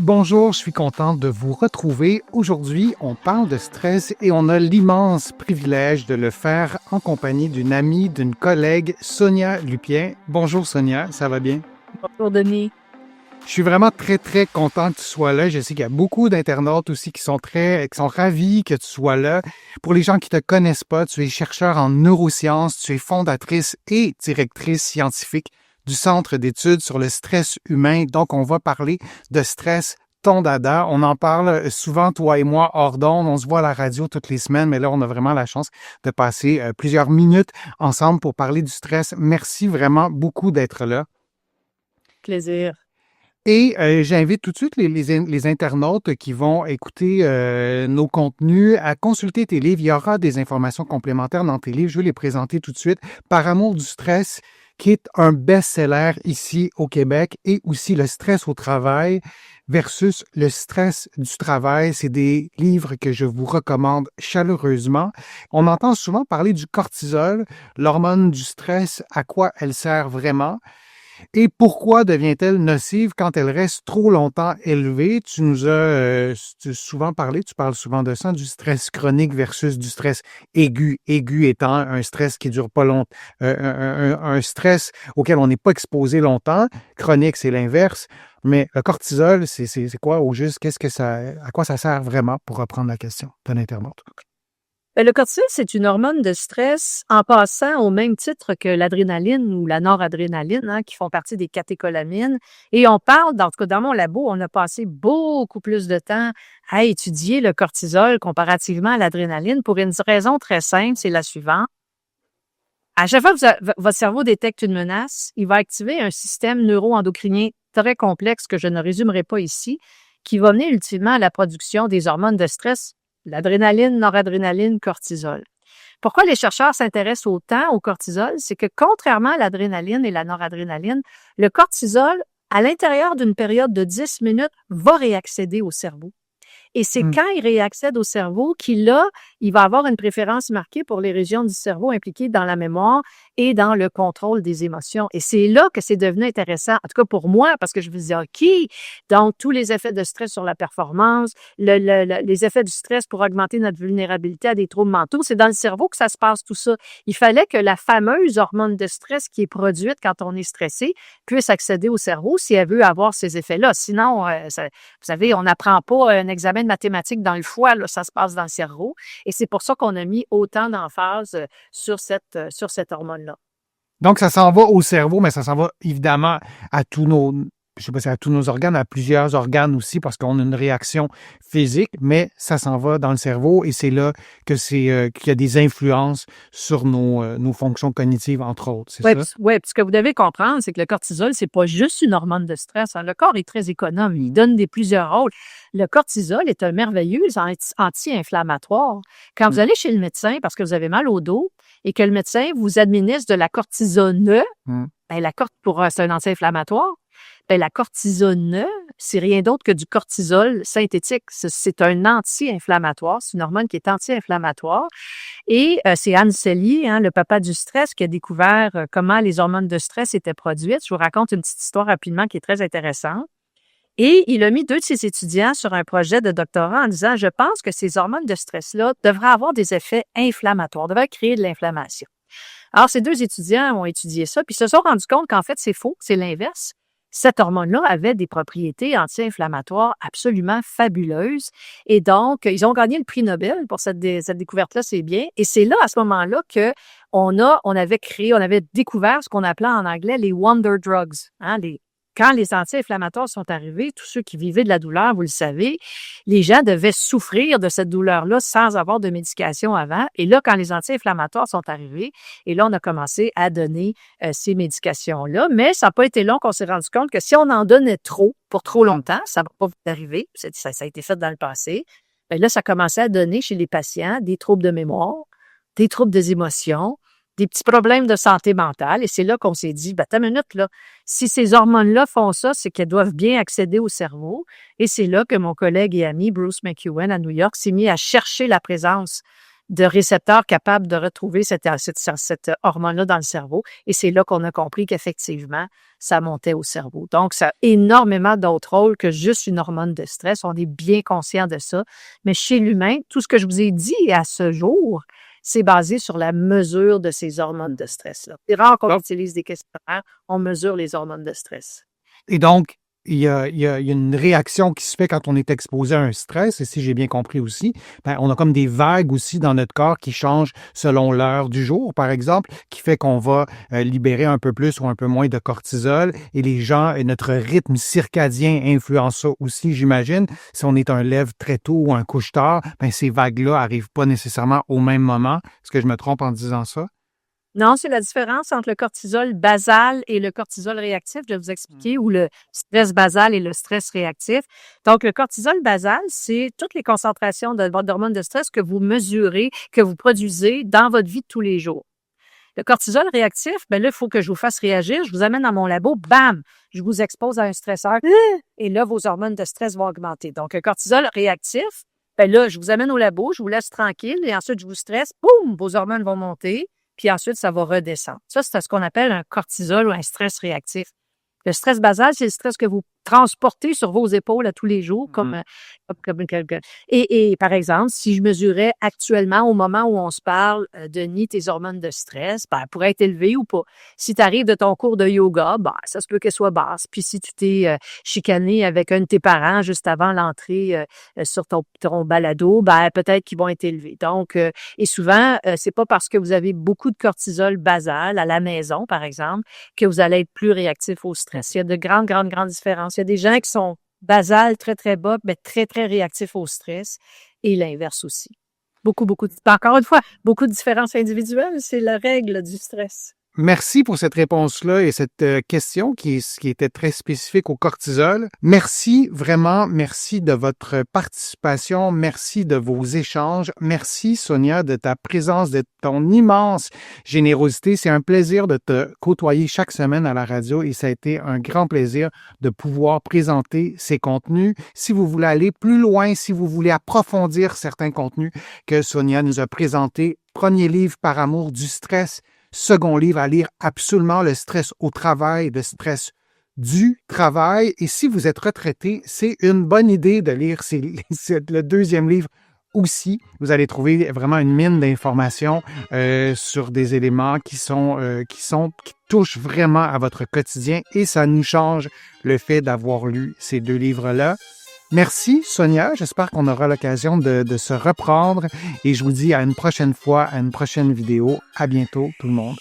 Bonjour, je suis contente de vous retrouver. Aujourd'hui, on parle de stress et on a l'immense privilège de le faire en compagnie d'une amie, d'une collègue, Sonia Lupien. Bonjour Sonia, ça va bien? Bonjour Denis. Je suis vraiment très, très content que tu sois là. Je sais qu'il y a beaucoup d'internautes aussi qui sont ravis que tu sois là. Pour les gens qui te connaissent pas, tu es chercheur en neurosciences, tu es fondatrice et directrice scientifique du Centre d'études sur le stress humain. Donc, on va parler de stress, ton dada. On en parle souvent, toi et moi, hors d'onde. On se voit à la radio toutes les semaines, mais là, on a vraiment la chance de passer plusieurs minutes ensemble pour parler du stress. Merci vraiment beaucoup d'être là. Plaisir. Et j'invite tout de suite les internautes qui vont écouter nos contenus à consulter tes livres. Il y aura des informations complémentaires dans tes livres. Je vais les présenter tout de suite. Par amour du stress, qui est un best-seller ici au Québec, et aussi Le stress au travail versus le stress du travail. C'est des livres que je vous recommande chaleureusement. On entend souvent parler du cortisol, l'hormone du stress, à quoi elle sert vraiment. Et pourquoi devient-elle nocive quand elle reste trop longtemps élevée? Tu nous as souvent parlé, tu parles souvent de ça, du stress chronique versus du stress aigu. Aigu étant un stress qui dure pas longtemps, un stress auquel on n'est pas exposé longtemps. Chronique, c'est l'inverse. Mais le cortisol, c'est quoi au juste? À quoi ça sert vraiment, pour reprendre la question d'un internaute? Le cortisol, c'est une hormone de stress en passant au même titre que l'adrénaline ou la noradrénaline, qui font partie des catécholamines. Et on parle, en tout cas dans mon labo, on a passé beaucoup plus de temps à étudier le cortisol comparativement à l'adrénaline pour une raison très simple, c'est la suivante. À chaque fois que votre cerveau détecte une menace, il va activer un système neuro-endocrinien très complexe que je ne résumerai pas ici, qui va mener ultimement à la production des hormones de stress, l'adrénaline, noradrénaline, cortisol. Pourquoi les chercheurs s'intéressent autant au cortisol? C'est que contrairement à l'adrénaline et la noradrénaline, le cortisol, à l'intérieur d'une période de 10 minutes, va réaccéder au cerveau. Et c'est quand il réaccède au cerveau qu'il va avoir une préférence marquée pour les régions du cerveau impliquées dans la mémoire et dans le contrôle des émotions. Et c'est là que c'est devenu intéressant, en tout cas pour moi, parce que je me disais, OK, donc tous les effets de stress sur la performance, les effets du stress pour augmenter notre vulnérabilité à des troubles mentaux, c'est dans le cerveau que ça se passe tout ça. Il fallait que la fameuse hormone de stress qui est produite quand on est stressé puisse accéder au cerveau si elle veut avoir ces effets-là. Sinon, vous savez, on n'apprend pas un examen de mathématiques dans le foie, là, ça se passe dans le cerveau. Et c'est pour ça qu'on a mis autant d'emphase sur cette hormone-là. Donc, ça s'en va au cerveau, mais ça s'en va évidemment à je sais pas si à tous nos organes, à plusieurs organes aussi, parce qu'on a une réaction physique, mais ça s'en va dans le cerveau et c'est là que qu'il y a des influences sur nos fonctions cognitives, entre autres, c'est ça? Oui, ce que vous devez comprendre, c'est que le cortisol, c'est pas juste une hormone de stress. Le corps est très économe, il donne plusieurs rôles. Le cortisol est un merveilleux anti-inflammatoire. Quand vous allez chez le médecin parce que vous avez mal au dos et que le médecin vous administre de la cortisone, c'est un anti-inflammatoire. La cortisone, c'est rien d'autre que du cortisol synthétique. C'est un anti-inflammatoire. C'est une hormone qui est anti-inflammatoire. Et c'est Hans Selye, le papa du stress, qui a découvert comment les hormones de stress étaient produites. Je vous raconte une petite histoire rapidement qui est très intéressante. Et il a mis 2 de ses étudiants sur un projet de doctorat en disant, je pense que ces hormones de stress-là devraient avoir des effets inflammatoires, devraient créer de l'inflammation. Alors, ces 2 étudiants ont étudié ça, puis se sont rendus compte qu'en fait, c'est faux, c'est l'inverse. Cette hormone-là avait des propriétés anti-inflammatoires absolument fabuleuses. Et donc, ils ont gagné le prix Nobel pour cette découverte-là, c'est bien. Et c'est là, à ce moment-là, on avait découvert ce qu'on appelait en anglais les wonder drugs. Quand les anti-inflammatoires sont arrivés, tous ceux qui vivaient de la douleur, vous le savez, les gens devaient souffrir de cette douleur-là sans avoir de médication avant. Et là, quand les anti-inflammatoires sont arrivés, et là, on a commencé à donner ces médications-là. Mais ça n'a pas été long qu'on s'est rendu compte que si on en donnait trop, pour trop longtemps, ça ne va pas vous arriver, ça a été fait dans le passé, bien là, ça commençait à donner chez les patients des troubles de mémoire, des troubles des émotions, des petits problèmes de santé mentale. Et c'est là qu'on s'est dit, attends une minute, là, si ces hormones-là font ça, c'est qu'elles doivent bien accéder au cerveau. Et c'est là que mon collègue et ami Bruce McEwen à New York s'est mis à chercher la présence de récepteurs capables de retrouver cette hormone-là dans le cerveau. Et c'est là qu'on a compris qu'effectivement, ça montait au cerveau. Donc, ça a énormément d'autres rôles que juste une hormone de stress. On est bien conscient de ça. Mais chez l'humain, tout ce que je vous ai dit à ce jour, c'est basé sur la mesure de ces hormones de stress-là. C'est rare qu'on utilise des questionnaires, on mesure les hormones de stress. Et donc, il y a une réaction qui se fait quand on est exposé à un stress, et si j'ai bien compris aussi, ben, on a comme des vagues aussi dans notre corps qui changent selon l'heure du jour, par exemple, qui fait qu'on va libérer un peu plus ou un peu moins de cortisol, et les gens, et notre rythme circadien influence ça aussi, j'imagine. Si on est un lève très tôt ou un couche tard, ben, ces vagues-là arrivent pas nécessairement au même moment. Est-ce que je me trompe en disant ça? Non, c'est la différence entre le cortisol basal et le cortisol réactif. Je vais vous expliquer, ou le stress basal et le stress réactif. Donc, le cortisol basal, c'est toutes les concentrations d'hormones de stress que vous mesurez, que vous produisez dans votre vie de tous les jours. Le cortisol réactif, ben là, il faut que je vous fasse réagir. Je vous amène dans mon labo, bam, je vous expose à un stresseur, et là, vos hormones de stress vont augmenter. Donc, le cortisol réactif, ben là, je vous amène au labo, je vous laisse tranquille, et ensuite, je vous stresse, boum, vos hormones vont monter. Puis ensuite, ça va redescendre. Ça, c'est ce qu'on appelle un cortisol ou un stress réactif. Le stress basal, c'est le stress que vous transportez sur vos épaules à tous les jours, et par exemple, si je mesurais actuellement, au moment où on se parle, Denis, tes hormones de stress, ben, elles pourraient être élevées ou pas. Si tu arrives de ton cours de yoga, ben, ça se peut qu'elles soient basses. Puis si tu t'es chicané avec un de tes parents juste avant l'entrée sur ton balado, ben, peut-être qu'ils vont être élevés. Donc, et souvent, c'est pas parce que vous avez beaucoup de cortisol basal à la maison, par exemple, que vous allez être plus réactif au stress. Il y a de grandes différences. Il y a des gens qui sont basal, très, très bas, mais très, très réactifs au stress, et l'inverse aussi. Encore une fois, beaucoup de différences individuelles, c'est la règle du stress. Merci pour cette réponse-là et cette question qui était très spécifique au cortisol. Merci, vraiment, merci de votre participation, merci de vos échanges, merci Sonia de ta présence, de ton immense générosité. C'est un plaisir de te côtoyer chaque semaine à la radio et ça a été un grand plaisir de pouvoir présenter ces contenus. Si vous voulez aller plus loin, si vous voulez approfondir certains contenus que Sonia nous a présentés, premier livre Par amour du stress, second livre à lire absolument, le stress au travail, le stress du travail. Et si vous êtes retraité, c'est une bonne idée de lire le deuxième livre aussi. Vous allez trouver vraiment une mine d'informations sur des éléments qui touchent vraiment à votre quotidien et ça nous change le fait d'avoir lu ces deux livres-là. Merci Sonia, j'espère qu'on aura l'occasion de se reprendre et je vous dis à une prochaine fois, à une prochaine vidéo. À bientôt tout le monde.